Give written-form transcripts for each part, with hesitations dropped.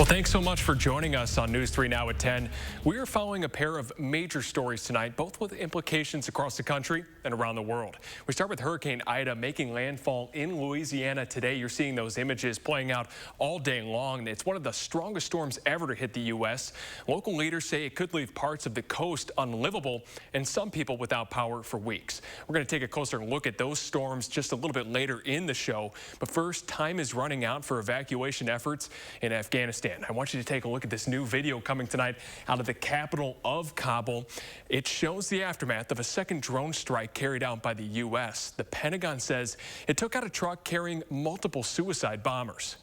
Well, thanks so much for joining us on News 3 Now at 10. We are following a pair of major stories tonight, both with implications across the country and around the world. We start with Hurricane Ida making landfall in Louisiana today. You're seeing those images playing out all day long. It's one of the strongest storms ever to hit the U.S. Local leaders say it could leave parts of the coast unlivable and some people without power for weeks. We're going to take a closer look at those storms just a little bit later in the show. But first, time is running out for evacuation efforts in Afghanistan. I want you to take a look at this new video coming tonight out of the capital of Kabul. It shows the aftermath of a second drone strike carried out by the U.S. The Pentagon says it took out a truck carrying multiple suicide bombers.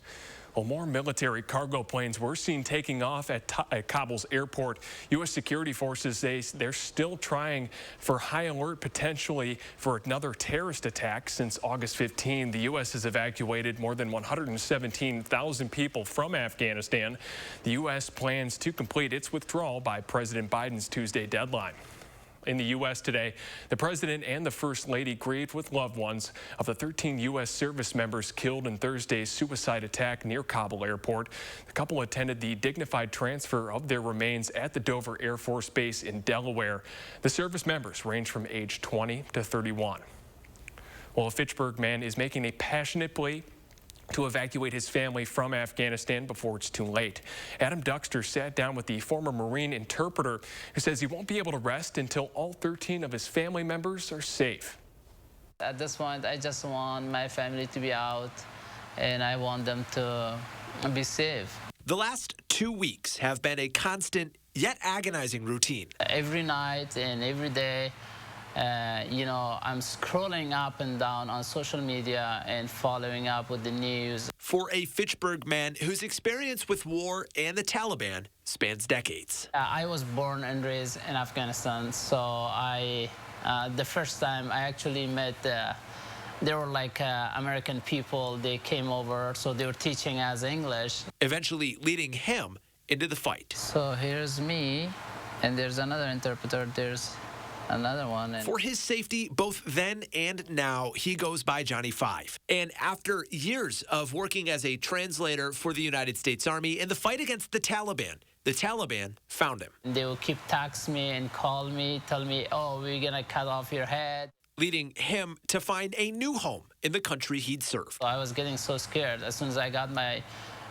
Well, more military cargo planes were seen taking off at Kabul's airport. U.S. security forces say they're still trying for high alert potentially for another terrorist attack. Since August 15, the U.S. has evacuated more than 117,000 people from Afghanistan. The U.S. plans to complete its withdrawal by President Biden's Tuesday deadline. In the U.S. today, the president and the first lady grieved with loved ones of the 13 U.S. service members killed in Thursday's suicide attack near Kabul airport. The couple attended the dignified transfer of their remains at the Dover Air Force Base in Delaware. The service members range from age 20 to 31. Well, a Fitchburg man is making a passionate plea to evacuate his family from Afghanistan before it's too late. Adam Duxter sat down with the former Marine interpreter who says he won't be able to rest until all 13 of his family members are safe. At this point, I just want my family to be out, and I want them to be safe. The last 2 weeks have been a constant yet agonizing routine. Every night and every day, I'm scrolling up and down on social media and following up with the news. For a Fitchburg man whose experience with war and the Taliban spans decades. I was born and raised in Afghanistan, so the first time I actually met, they were like American people. They came over, so they were teaching us English. Eventually leading him into the fight. So here's me, and there's another interpreter. There's another one. For his safety, both then and now, he goes by Johnny 5. And after years of working as a translator for the United States Army in the fight against the Taliban found him. They will keep texting me and call me, tell me, oh, we're gonna cut off your head. Leading him to find a new home in the country he'd served. I was getting so scared. As soon as I got my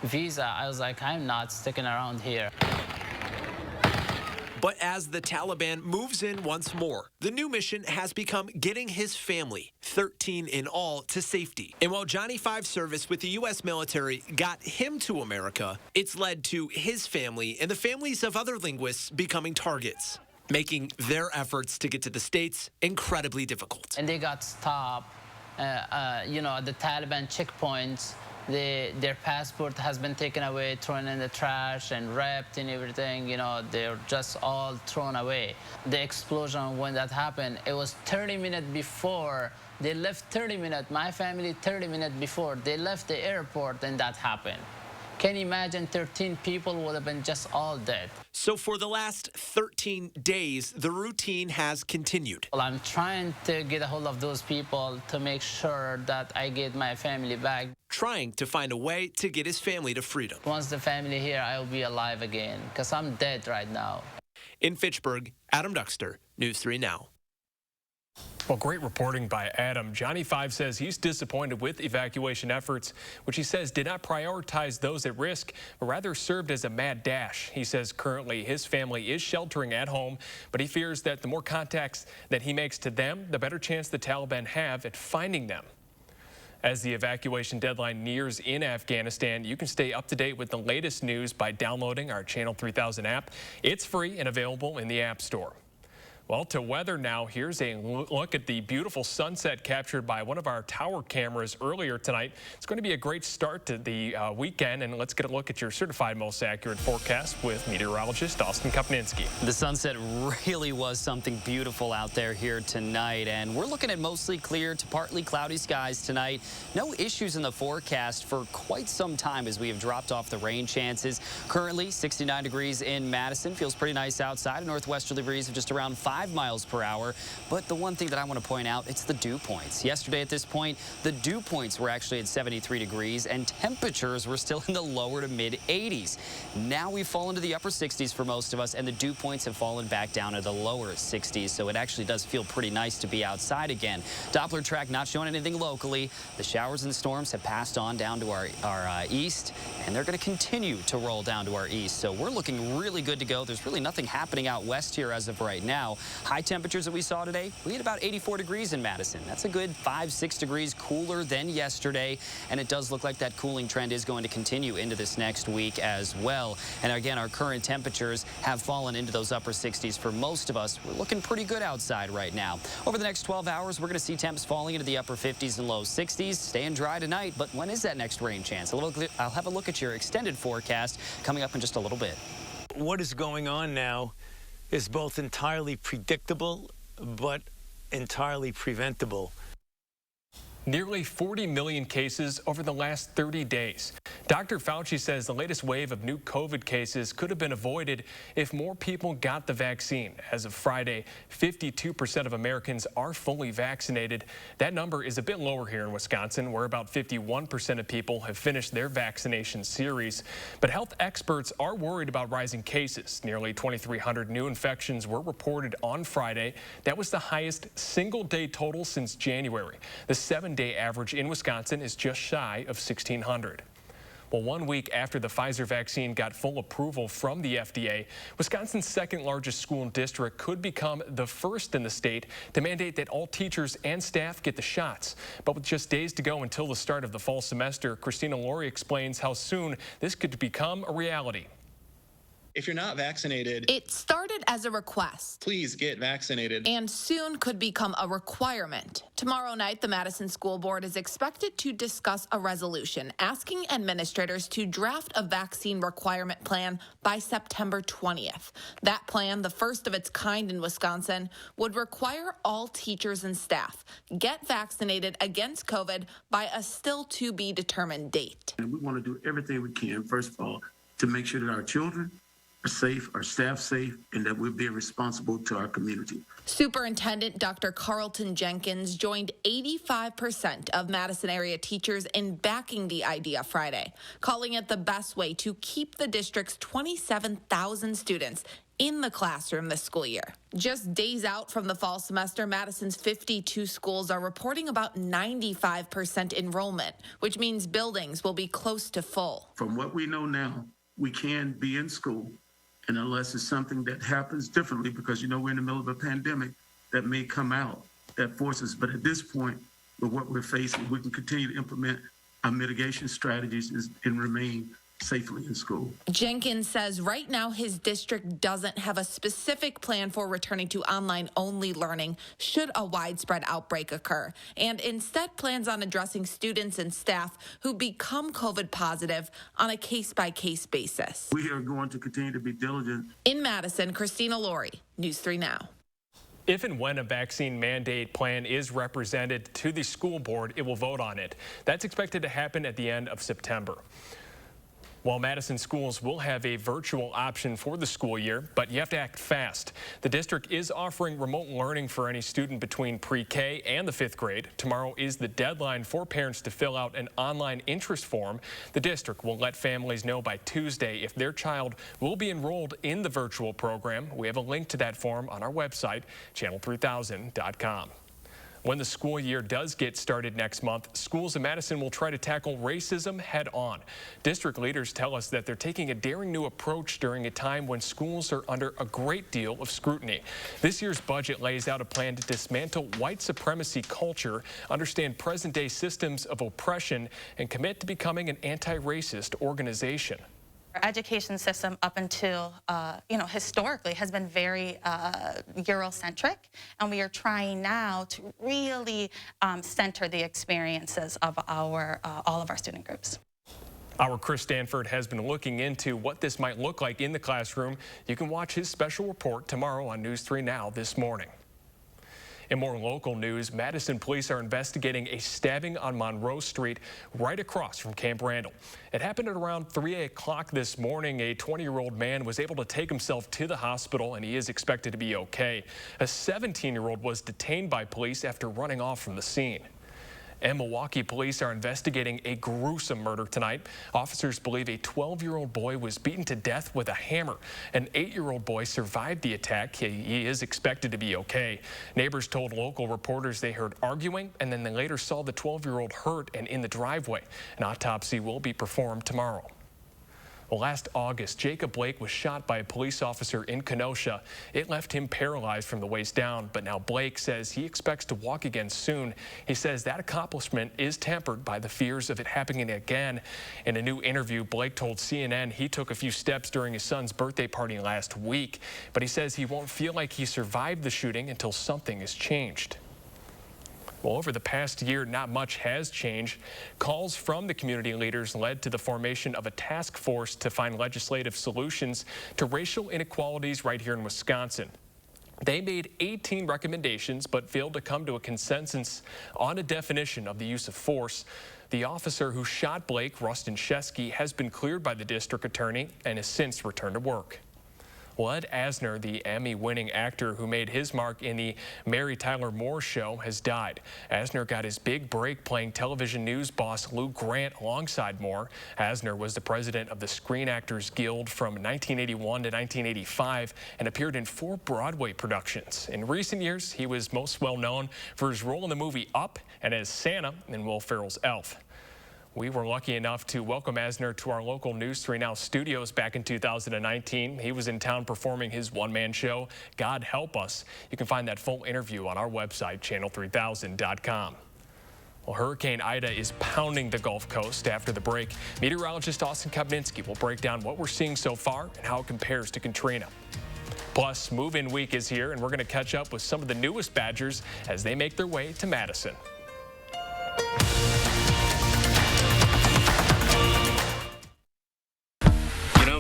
visa, I was like, I'm not sticking around here. But as the Taliban moves in once more, the new mission has become getting his family, 13 in all, to safety. And while Johnny 5's service with the U.S. military got him to America, it's led to his family and the families of other linguists becoming targets, making their efforts to get to the States incredibly difficult. And they got stopped, at the Taliban checkpoints. Their passport has been taken away, thrown in the trash and wrapped and everything. They're just all thrown away. The explosion, when that happened, it was 30 minutes before. They left 30 minutes, my family 30 minutes before. They left the airport and that happened. Can you imagine 13 people would have been just all dead? So for the last 13 days, the routine has continued. Well, I'm trying to get a hold of those people to make sure that I get my family back. Trying to find a way to get his family to freedom. Once the family here, I'll be alive again, because I'm dead right now. In Fitchburg, Adam Duxter, News 3 Now. Well, great reporting by Adam. Johnny 5 says he's disappointed with evacuation efforts, which he says did not prioritize those at risk, but rather served as a mad dash. He says currently his family is sheltering at home, but he fears that the more contacts that he makes to them, the better chance the Taliban have at finding them. As the evacuation deadline nears in Afghanistan, you can stay up to date with the latest news by downloading our Channel 3000 app. It's free and available in the App Store. Well, to weather now, here's a look at the beautiful sunset captured by one of our tower cameras earlier tonight. It's going to be a great start to the weekend, and let's get a look at your certified most accurate forecast with meteorologist Austin Kopninski. The sunset really was something beautiful out there here tonight, and we're looking at mostly clear to partly cloudy skies tonight. No issues in the forecast for quite some time as we have dropped off the rain chances. Currently 69 degrees in Madison. Feels pretty nice outside. A northwesterly breeze of just around 5 5 miles per hour. But the one thing that I want to point out, it's the dew points. Yesterday at this point, the dew points were actually at 73 degrees and temperatures were still in the lower to mid 80s. Now we've fallen to the upper 60s for most of us, and the dew points have fallen back down to the lower 60s. So it actually does feel pretty nice to be outside again. Doppler track not showing anything locally. The showers and storms have passed on down to our east, and they're going to continue to roll down to our east. So we're looking really good to go. There's really nothing happening out west here as of right now. High temperatures that we saw today, we had about 84 degrees in Madison. That's a good 5-6 degrees cooler than yesterday, and it does look like that cooling trend is going to continue into this next week as well. And again, our current temperatures have fallen into those upper 60s for most of us. We're looking pretty good outside right now. Over the next 12 hours, we're going to see temps falling into the upper 50s and low 60s, staying dry tonight. But when is that next rain chance? I'll have a look at your extended forecast coming up in just a little bit. What is going on now is both entirely predictable but entirely preventable. Nearly 40 million cases over the last 30 days. Dr. Fauci says the latest wave of new COVID cases could have been avoided if more people got the vaccine. As of Friday, 52% of Americans are fully vaccinated. That number is a bit lower here in Wisconsin, where about 51% of people have finished their vaccination series. But health experts are worried about rising cases. Nearly 2,300 new infections were reported on Friday. That was the highest single-day total since January. The 7-day average in Wisconsin is just shy of 1,600. Well, 1 week after the Pfizer vaccine got full approval from the FDA, Wisconsin's second largest school district could become the first in the state to mandate that all teachers and staff get the shots. But with just days to go until the start of the fall semester, Christina Laurie explains how soon this could become a reality. If you're not vaccinated, it started as a request, please get vaccinated, and soon could become a requirement. Tomorrow night, the Madison School Board is expected to discuss a resolution asking administrators to draft a vaccine requirement plan by September 20th. That plan, the first of its kind in Wisconsin, would require all teachers and staff get vaccinated against COVID by a still to be determined date. And we want to do everything we can, first of all, to make sure that our children are safe, our staff safe, and that we're being responsible to our community. Superintendent Dr. Carlton Jenkins joined 85% of Madison area teachers in backing the idea Friday, calling it the best way to keep the district's 27,000 students in the classroom this school year. Just days out from the fall semester, Madison's 52 schools are reporting about 95% enrollment, which means buildings will be close to full. From what we know now, we can be in school. And unless it's something that happens differently, because, you know, we're in the middle of a pandemic that may come out, that forces. But at this point, with what we're facing, we can continue to implement our mitigation strategies and remain safely in school. Jenkins says right now his district doesn't have a specific plan for returning to online-only learning should a widespread outbreak occur, and instead plans on addressing students and staff who become COVID positive on a case-by-case basis. We are going to continue to be diligent. In Madison, Christina Laurie, News 3 Now. If and when a vaccine mandate plan is represented to the school board, it will vote on it. That's expected to happen at the end of September. While Madison schools will have a virtual option for the school year, but you have to act fast. The district is offering remote learning for any student between pre-K and the 5th grade. Tomorrow is the deadline for parents to fill out an online interest form. The district will let families know by Tuesday if their child will be enrolled in the virtual program. We have a link to that form on our website, channel3000.com. When the school year does get started next month, schools in Madison will try to tackle racism head on. District leaders tell us that they're taking a daring new approach during a time when schools are under a great deal of scrutiny. This year's budget lays out a plan to dismantle white supremacy culture, understand present-day systems of oppression, and commit to becoming an anti-racist organization. Our education system up until, historically has been very Eurocentric, and we are trying now to really center the experiences of all of our student groups. Our Chris Stanford has been looking into what this might look like in the classroom. You can watch his special report tomorrow on News 3 Now this morning. In more local news, Madison police are investigating a stabbing on Monroe Street right across from Camp Randall. It happened at around 3 o'clock this morning. A 20-year-old man was able to take himself to the hospital, and he is expected to be okay. A 17-year-old was detained by police after running off from the scene. And Milwaukee police are investigating a gruesome murder tonight. Officers believe a 12-year-old boy was beaten to death with a hammer. An 8-year-old boy survived the attack. He is expected to be okay. Neighbors told local reporters they heard arguing, and then they later saw the 12-year-old hurt and in the driveway. An autopsy will be performed tomorrow. Well, last August, Jacob Blake was shot by a police officer in Kenosha. It left him paralyzed from the waist down, but now Blake says he expects to walk again soon. He says that accomplishment is tempered by the fears of it happening again. In a new interview, Blake told CNN he took a few steps during his son's birthday party last week, but he says he won't feel like he survived the shooting until something is changed. Well, over the past year, not much has changed. Calls from the community leaders led to the formation of a task force to find legislative solutions to racial inequalities right here in Wisconsin. They made 18 recommendations, but failed to come to a consensus on a definition of the use of force. The officer who shot Blake, Rustin Shesky, has been cleared by the district attorney and has since returned to work. Well, Ed Asner, the Emmy-winning actor who made his mark in the Mary Tyler Moore Show, has died. Asner got his big break playing television news boss Lou Grant alongside Moore. Asner was the president of the Screen Actors Guild from 1981 to 1985 and appeared in 4 Broadway productions. In recent years, he was most well known for his role in the movie Up and as Santa in Will Ferrell's Elf. We were lucky enough to welcome Asner to our local News 3 Now studios back in 2019. He was in town performing his one-man show, God Help Us. You can find that full interview on our website, channel3000.com. Well, Hurricane Ida is pounding the Gulf Coast. After the break, meteorologist Austin Kopninski will break down what we're seeing so far and how it compares to Katrina. Plus, move-in week is here, and we're going to catch up with some of the newest Badgers as they make their way to Madison.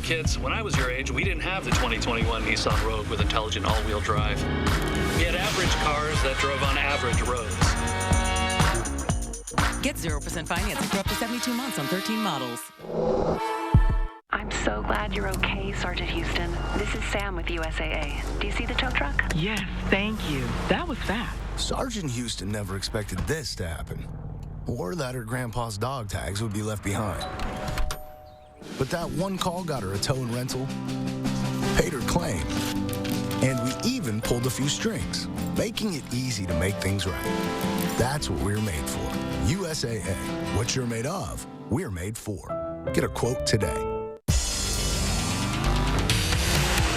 Kids, when I was your age, we didn't have the 2021 Nissan Rogue with intelligent all-wheel drive. We had average cars that drove on average roads. Get 0% financing for up to 72 months on 13 models. I'm so glad you're okay, Sergeant Houston. This is Sam with USAA. Do you see the tow truck? Yes, thank you. That was fast. Sergeant Houston never expected this to happen, or that her grandpa's dog tags would be left behind. But that one call got her a tow and rental, paid her claim, and we even pulled a few strings, making it easy to make things right. That's what we're made for. USAA. What you're made of, we're made for. Get a quote today.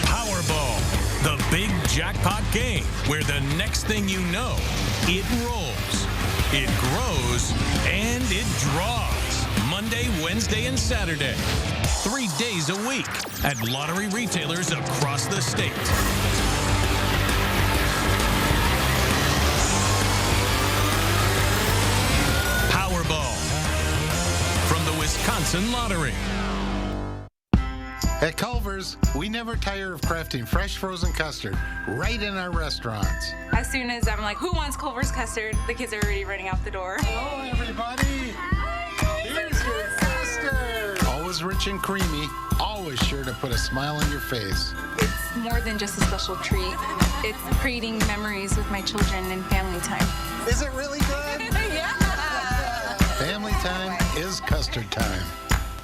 Powerball, the big jackpot game where the next thing you know, it rolls, it grows, and it draws. Monday, Wednesday, and Saturday. 3 days a week at lottery retailers across the state. Powerball from the Wisconsin Lottery. At Culver's, we never tire of crafting fresh frozen custard right in our restaurants. As soon as I'm like, who wants Culver's custard? The kids are already running out the door. Hello, everybody. Here's your custard. Always rich and creamy, always sure to put a smile on your face. It's more than just a special treat. It's creating memories with my children and family time. Is it really good? Yeah. Family time is custard time.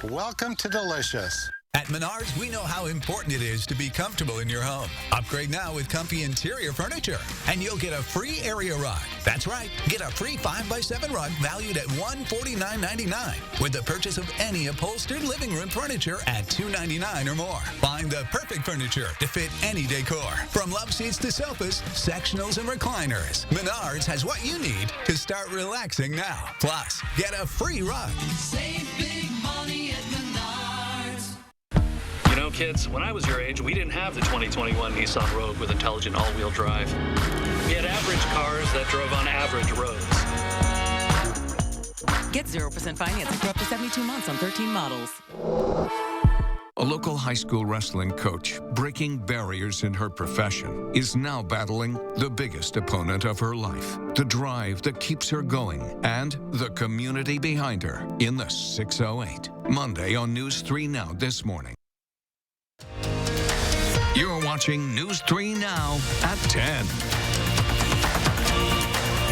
Welcome to Delicious. At Menards, we know how important it is to be comfortable in your home. Upgrade now with comfy interior furniture, and you'll get a free area rug. That's right, get a free 5x7 rug valued at $149.99 with the purchase of any upholstered living room furniture at $299 or more. Find the perfect furniture to fit any decor, from love seats to sofas, sectionals, and recliners. Menards has what you need to start relaxing now. Plus, get a free rug. Save big money at Menards. You know, kids, when I was your age, we didn't have the 2021 Nissan Rogue with intelligent all-wheel drive. We had average cars that drove on average roads. Get 0% financing for up to 72 months on 13 models. A local high school wrestling coach, breaking barriers in her profession, is now battling the biggest opponent of her life. The drive that keeps her going and the community behind her in the 608. Monday on News 3 Now this morning. You're watching News 3 Now at 10.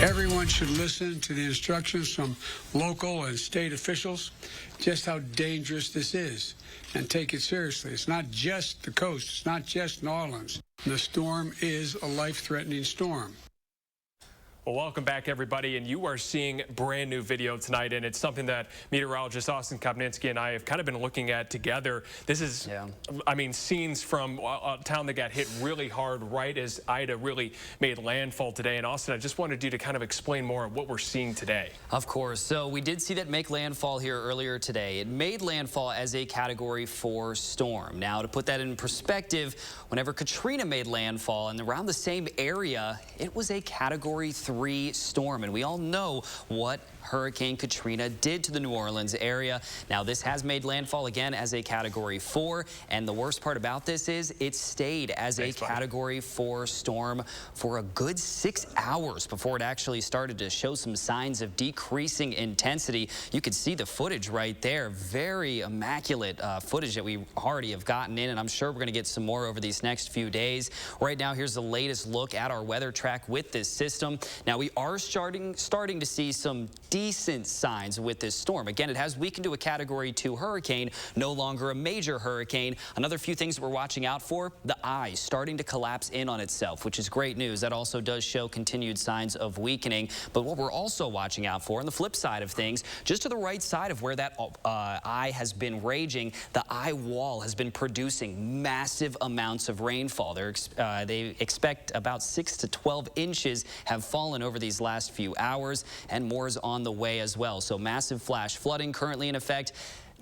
Everyone should listen to the instructions from local and state officials, just how dangerous this is, and take it seriously. It's not just the coast. It's not just New Orleans. The storm is a life-threatening storm. Well, welcome back, everybody, and you are seeing brand new video tonight, and it's something that meteorologist Austin Kopninski and I have kind of been looking at together. This is, I mean, scenes from a town that got hit really hard right as Ida really made landfall today. And Austin, I just wanted you to kind of explain more of what we're seeing today. Of course. So we did see that make landfall here earlier today. It made landfall as a Category 4 storm. Now, to put that in perspective, whenever Katrina made landfall and around the same area, it was a Category 3 storm, and we all know what Hurricane Katrina did to the New Orleans area. Now, this has made landfall again as a Category 4, and the worst part about this is it stayed as a Category 4 storm for a good 6 hours before it actually started to show some signs of decreasing intensity. You could see the footage right there. Very immaculate footage that we already have gotten in, and I'm sure we're going to get some more over these next few days. Right now, here's the latest look at our weather track with this system. Now, we are starting to see some decent signs with this storm. Again, it has weakened to a Category 2 hurricane, no longer a major hurricane. Another few things that we're watching out for, the eye starting to collapse in on itself, which is great news. That also does show continued signs of weakening. But what we're also watching out for, on the flip side of things, just to the right side of where that eye has been raging, the eye wall has been producing massive amounts of rainfall. They expect about 6 to 12 inches have fallen over these last few hours, and more is on the way as well. So massive flash flooding currently in effect.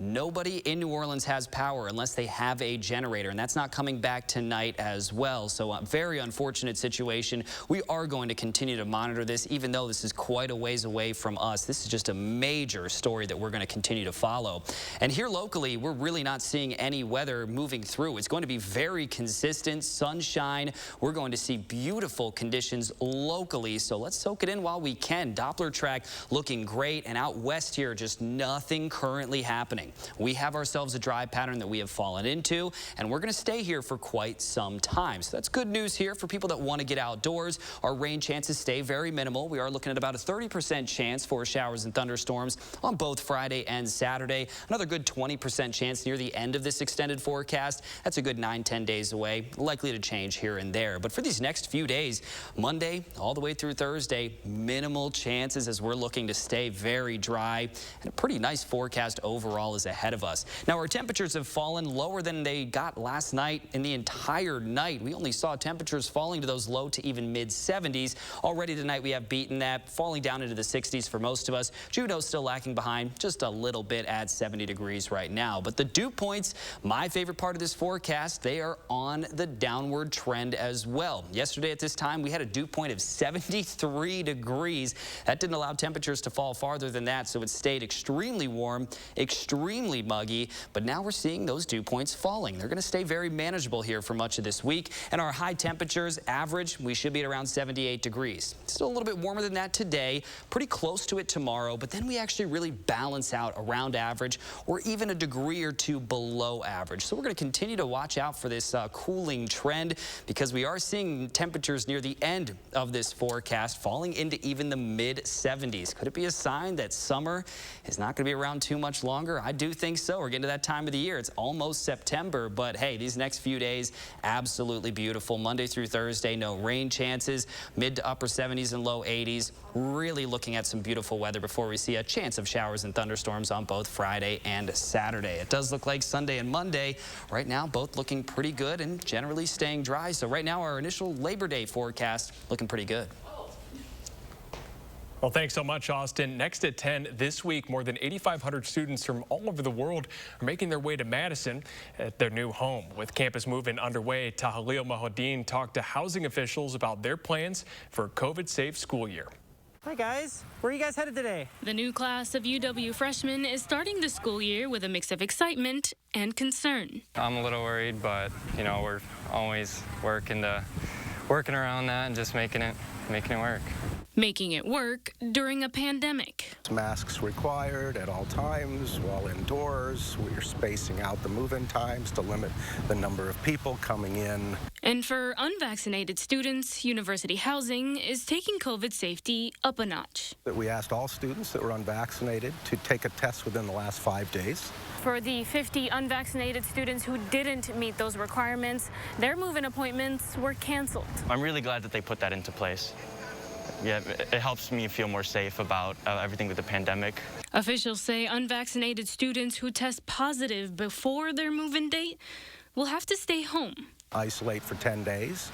Nobody in New Orleans has power unless they have a generator, and that's not coming back tonight as well. So a very unfortunate situation. We are going to continue to monitor this, even though this is quite a ways away from us. This is just a major story that we're going to continue to follow. And here locally, we're really not seeing any weather moving through. It's going to be very consistent, sunshine. We're going to see beautiful conditions locally, so let's soak it in while we can. Doppler track looking great, and out west here, just nothing currently happening. We have ourselves a dry pattern that we have fallen into, and we're going to stay here for quite some time. So that's good news here for people that want to get outdoors. Our rain chances stay very minimal. We are looking at about a 30% chance for showers and thunderstorms on both Friday and Saturday. Another good 20% chance near the end of this extended forecast. That's a good 9-10 days away, likely to change here and there. But for these next few days, Monday all the way through Thursday, minimal chances as we're looking to stay very dry, and a pretty nice forecast overall is ahead of us. Now, our temperatures have fallen lower than they got last night in the entire night. We only saw temperatures falling to those low to even mid-70s. Already tonight, we have beaten that, falling down into the 60s for most of us. Juneau's still lacking behind just a little bit at 70 degrees right now. But the dew points, my favorite part of this forecast, they are on the downward trend as well. Yesterday at this time, we had a dew point of 73 degrees. That didn't allow temperatures to fall farther than that, so it stayed extremely warm, extremely muggy, but now we're seeing those dew points falling. They're going to stay very manageable here for much of this week, and our high temperatures average, we should be at around 78 degrees. Still a little bit warmer than that today, pretty close to it tomorrow, but then we actually really balance out around average or even a degree or two below average. So we're going to continue to watch out for this cooling trend, because we are seeing temperatures near the end of this forecast falling into even the mid-70s. Could it be a sign that summer is not going to be around too much longer? I do think so. We're getting to that time of the year. It's almost September, but hey, these next few days, absolutely beautiful. Monday through Thursday, no rain chances, mid to upper 70s and low 80s. Really looking at some beautiful weather before we see a chance of showers and thunderstorms on both Friday and Saturday. It does look like Sunday and Monday right now, both looking pretty good and generally staying dry. So right now, our initial Labor Day forecast looking pretty good. Well, thanks so much, Austin. Next at 10 this week, more than 8,500 students from all over the world are making their way to Madison at their new home. With campus movement underway, Tahalil Mahadin talked to housing officials about their plans for a COVID-safe school year. Hi guys, where are you guys headed today? The new class of UW freshmen is starting the school year with a mix of excitement and concern. I'm a little worried, but you know, we're always working around that and just making it work. Making it work during a pandemic. Masks required at all times while indoors. We're spacing out the move-in times to limit the number of people coming in. And for unvaccinated students, university housing is taking COVID safety up a notch. We asked all students that were unvaccinated to take a test within the last 5 days. For the 50 unvaccinated students who didn't meet those requirements, their move-in appointments were canceled. I'm really glad that they put that into place. Yeah, it helps me feel more safe about everything with the pandemic. Officials say unvaccinated students who test positive before their move-in date will have to stay home. Isolate for 10 days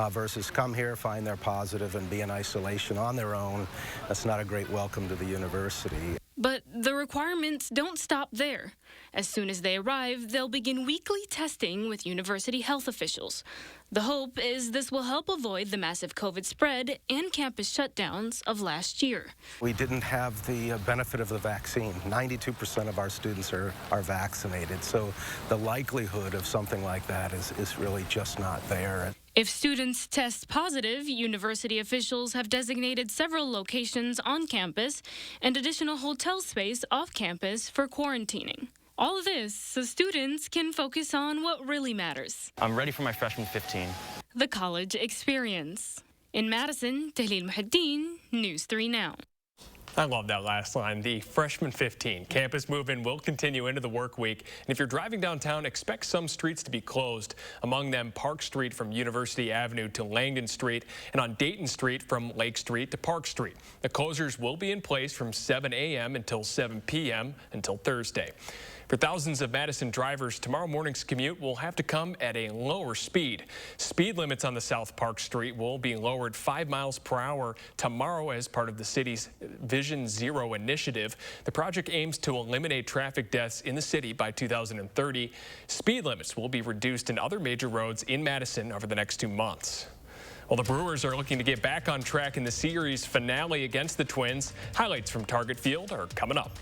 versus come here, find they're positive, and be in isolation on their own. That's not a great welcome to the university. But the requirements don't stop there. As soon as they arrive, they'll begin weekly testing with university health officials. The hope is this will help avoid the massive COVID spread and campus shutdowns of last year. We didn't have the benefit of the vaccine. 92% of our students are vaccinated, so the likelihood of something like that is really just not there. If students test positive, university officials have designated several locations on campus and additional hotel space off campus for quarantining. All of this so students can focus on what really matters. I'm ready for my freshman 15. The college experience. In Madison, Tahlil Muhaddin, News 3 Now. I love that last line. The freshman 15. Campus move-in will continue into the work week. And if you're driving downtown, expect some streets to be closed. Among them, Park Street from University Avenue to Langdon Street, and on Dayton Street from Lake Street to Park Street. The closures will be in place from 7 a.m. until 7 p.m. until Thursday. For thousands of Madison drivers, tomorrow morning's commute will have to come at a lower speed. Speed limits on the South Park Street will be lowered 5 miles per hour tomorrow as part of the city's Vision Zero initiative. The project aims to eliminate traffic deaths in the city by 2030. Speed limits will be reduced in other major roads in Madison over the next 2 months. Well, the Brewers are looking to get back on track in the series finale against the Twins. Highlights from Target Field are coming up.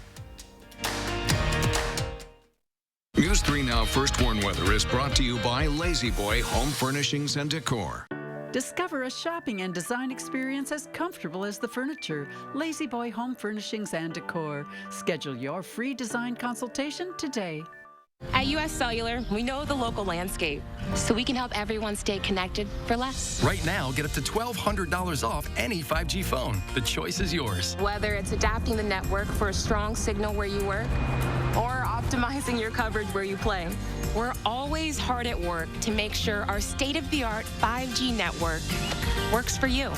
News 3 Now First Warn Weather is brought to you by Lazy Boy Home Furnishings and Decor. Discover a shopping and design experience as comfortable as the furniture. Lazy Boy Home Furnishings and Decor. Schedule your free design consultation today. At US Cellular, we know the local landscape, so we can help everyone stay connected for less. Right now, get up to $1,200 off any 5G phone. The choice is yours. Whether it's adapting the network for a strong signal where you work, or optimizing your coverage where you play, we're always hard at work to make sure our state-of-the-art 5G network works for you.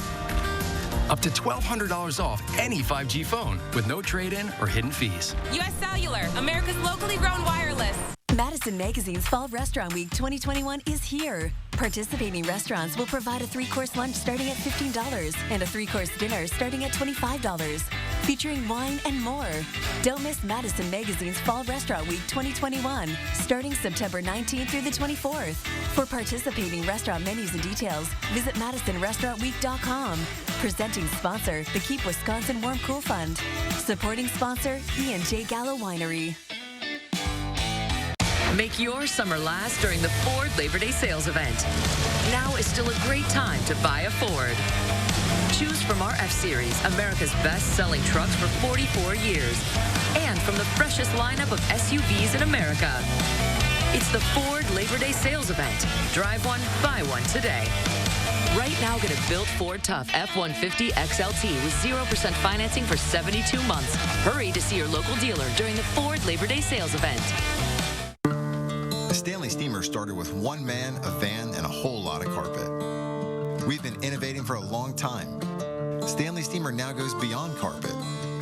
Up to $1,200 off any 5G phone with no trade-in or hidden fees. US Cellular, America's locally grown wireless. Madison Magazine's Fall Restaurant Week 2021 is here. Participating restaurants will provide a 3-course lunch starting at $15 and a 3-course dinner starting at $25, featuring wine and more. Don't miss Madison Magazine's Fall Restaurant Week 2021, starting September 19th through the 24th. For participating restaurant menus and details, visit MadisonRestaurantWeek.com. Presenting sponsor, the Keep Wisconsin Warm Cool Fund. Supporting sponsor, E&J Gallo Winery. Make your summer last during the Ford Labor Day sales event. Now is still a great time to buy a Ford. Choose from our F-Series, America's best-selling trucks for 44 years, and from the freshest lineup of SUVs in America. It's the Ford Labor Day sales event. Drive one, buy one today. Right now, get a built Ford Tough F-150 XLT with 0% financing for 72 months. Hurry to see your local dealer during the Ford Labor Day sales event. The Stanley Steamer started with one man, a van, and a whole lot of carpet. We've been innovating for a long time. Stanley Steamer now goes beyond carpet.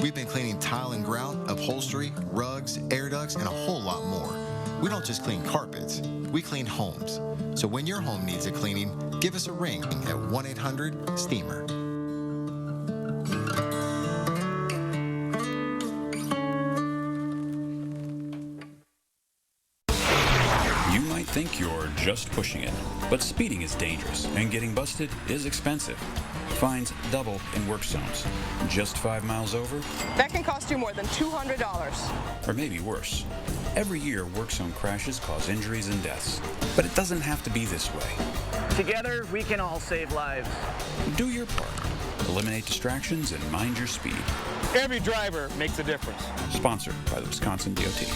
We've been cleaning tile and grout, upholstery, rugs, air ducts, and a whole lot more. We don't just clean carpets, we clean homes. So when your home needs a cleaning, give us a ring at 1-800-STEAMER. think you're just pushing it, but speeding is dangerous, and getting busted is expensive. Fines double in work zones. Just 5 miles over? That can cost you more than $200. Or maybe worse. Every year, work zone crashes cause injuries and deaths. But it doesn't have to be this way. Together, we can all save lives. Do your part. Eliminate distractions and mind your speed. Every driver makes a difference. Sponsored by the Wisconsin DOT.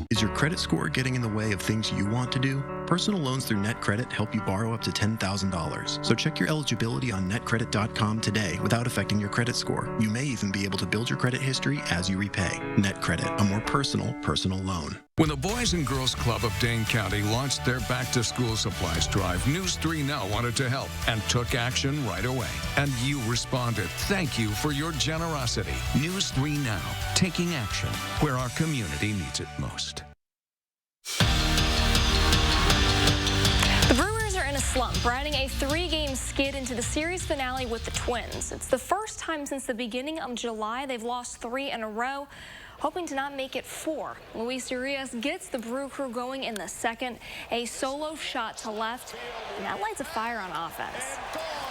Is your credit score getting in the way of things you want to do? Personal loans through NetCredit help you borrow up to $10,000. So check your eligibility on netcredit.com today without affecting your credit score. You may even be able to build your credit history as you repay. NetCredit, a more personal loan. When the Boys and Girls Club of Dane County launched their back-to-school supplies drive, News 3 Now wanted to help and took action right away. And you responded. Thank you for your generosity. News 3 Now, taking action where our community needs it most. The Brewers are in a slump, riding a 3-game skid into the series finale with the Twins. It's the first time since the beginning of July they've lost 3 in a row, hoping to not make it 4. Luis Urias gets the Brew Crew going in the second, a solo shot to left, and that lights a fire on offense.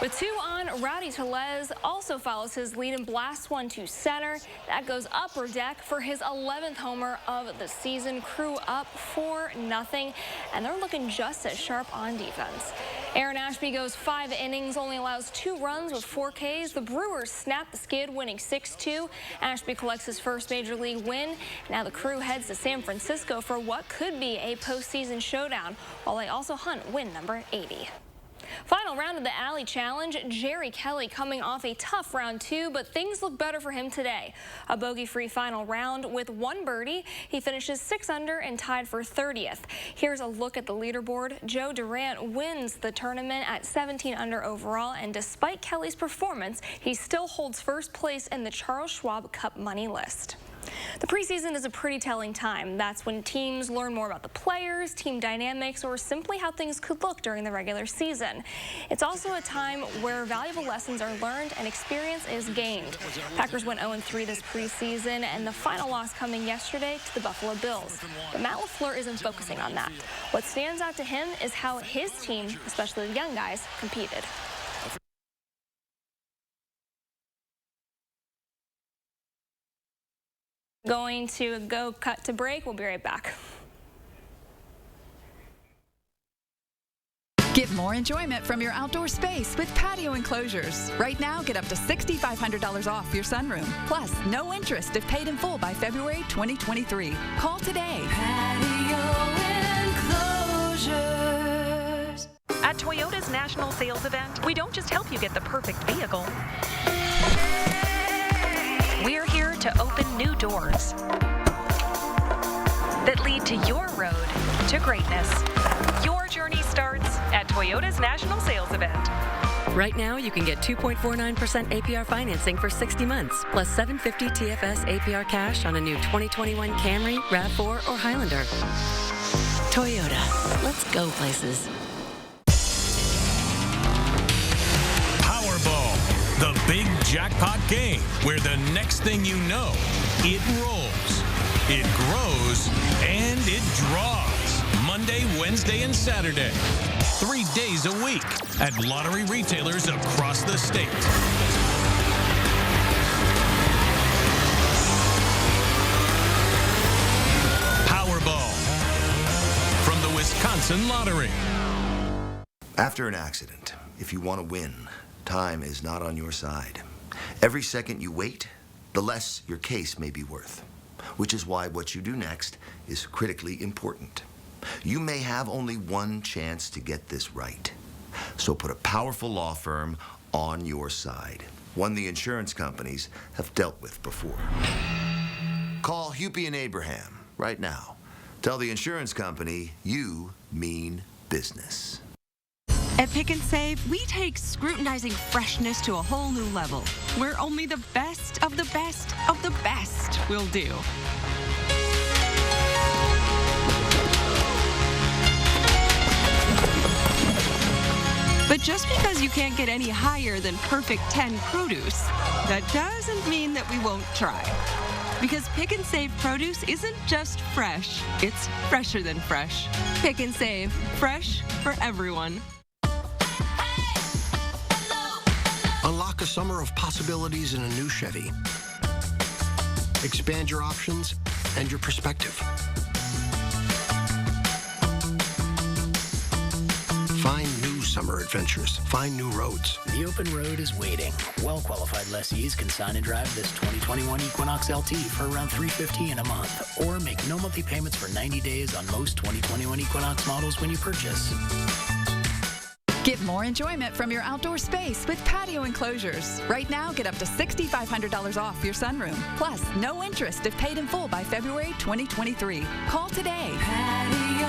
With 2 on, Rowdy Tellez also follows his lead and blasts one to center. That goes upper deck for his 11th homer of the season. Crew up 4-0, and they're looking just as sharp on defense. Aaron Ashby goes 5 innings, only allows 2 runs with 4 Ks. The Brewers snap the skid, winning 6-2. Ashby collects his first Major League win. Now the Crew heads to San Francisco for what could be a postseason showdown, while they also hunt win number 80. Final round of the Alley Challenge, Jerry Kelly coming off a tough round 2, but things look better for him today. A bogey-free final round with 1 birdie. He finishes 6 under and tied for 30th. Here's a look at the leaderboard. Joe Durant wins the tournament at 17 under overall, and despite Kelly's performance, he still holds first place in the Charles Schwab Cup money list. The preseason is a pretty telling time. That's when teams learn more about the players, team dynamics, or simply how things could look during the regular season. It's also a time where valuable lessons are learned and experience is gained. Packers went 0-3 this preseason, and the final loss coming yesterday to the Buffalo Bills. But Matt LaFleur isn't focusing on that. What stands out to him is how his team, especially the young guys, competed. Going to go cut to break. We'll be right back. Get more enjoyment from your outdoor space with patio enclosures. Right now, get up to $6,500 off your sunroom. Plus, no interest if paid in full by February 2023. Call today. Patio enclosures. At Toyota's national sales event, we don't just help you get the perfect vehicle. We're here to open new doors that lead to your road to greatness. Your journey starts at Toyota's national sales event. Right now, you can get 2.49% APR financing for 60 months, plus $750 TFS APR cash on a new 2021 Camry, RAV4, or Highlander. Toyota. Let's go places. Powerball, the big jackpot game where the next thing you know, it rolls, it grows, and it draws. Monday, Wednesday, and Saturday. 3 days a week at lottery retailers across the state. Powerball from the Wisconsin Lottery. After an accident, if you want to win, time is not on your side. Every second you wait, the less your case may be worth, which is why what you do next is critically important. You may have only one chance to get this right. So put a powerful law firm on your side, one the insurance companies have dealt with before. Call Hupy and Abraham right now. Tell the insurance company you mean business. At Pick and Save, we take scrutinizing freshness to a whole new level, where only the best of the best of the best will do. But just because you can't get any higher than perfect 10 produce, that doesn't mean that we won't try. Because Pick and Save produce isn't just fresh, it's fresher than fresh. Pick and Save, fresh for everyone. Unlock a summer of possibilities in a new Chevy. Expand your options and your perspective. Find new summer adventures. Find new roads. The open road is waiting. Well-qualified lessees can sign and drive this 2021 Equinox LT for around $350 in a month, or make no monthly payments for 90 days on most 2021 Equinox models when you purchase. Get more enjoyment from your outdoor space with patio enclosures. Right now, get up to $6,500 off your sunroom. Plus, no interest if paid in full by February 2023. Call today. Patio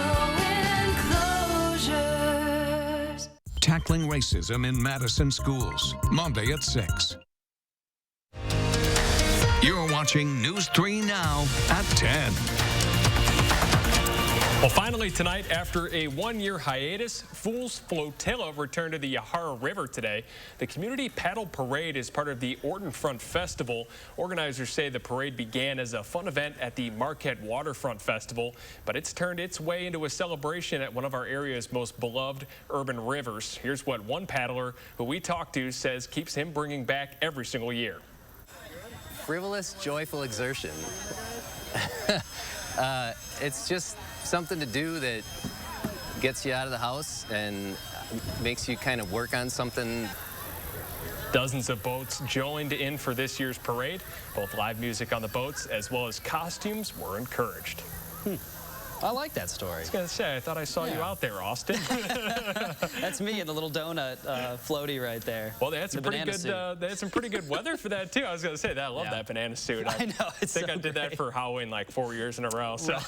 enclosures. Tackling racism in Madison schools, Monday at 6. You're watching News 3 Now at 10. Well, finally tonight, after a one-year hiatus, Fool's Flotilla returned to the Yahara River today. The Community Paddle Parade is part of the Orton Front Festival. Organizers say the parade began as a fun event at the Marquette Waterfront Festival, but it's turned its way into a celebration at one of our area's most beloved urban rivers. Here's what one paddler who we talked to says keeps him bringing back every single year. Frivolous, joyful exertion. It's just something to do that gets you out of the house and makes you kind of work on something. Dozens of boats joined in for this year's parade. Both live music on the boats as well as costumes were encouraged. I like that story. I was going to say, I thought I saw you out there, Austin. That's me in the little donut floaty right there. Well, they had some pretty good weather for that too. I was going to say that. I love that banana suit. I know. I think I did that for Halloween like 4 years in a row. So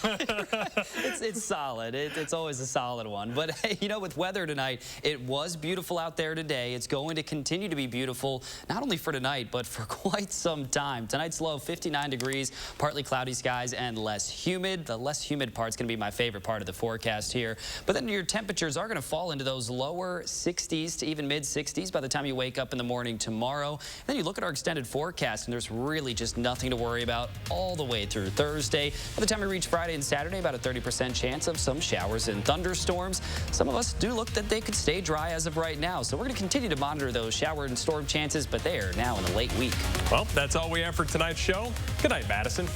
it's solid. It's always a solid one. But hey, you know, with weather tonight, it was beautiful out there today. It's going to continue to be beautiful, not only for tonight, but for quite some time. Tonight's low, 59 degrees, partly cloudy skies and less humid. The less humid part's going to be my favorite part of the forecast here. But then your temperatures are going to fall into those lower 60s to even mid 60s by the time you wake up in the morning tomorrow. And then you look at our extended forecast and there's really just nothing to worry about all the way through Thursday. By the time we reach Friday and Saturday, about a 30% chance of some showers and thunderstorms. Some of us do look that they could stay dry as of right now. So we're going to continue to monitor those shower and storm chances, but they are now in the late week. Well, that's all we have for tonight's show. Good night, Madison.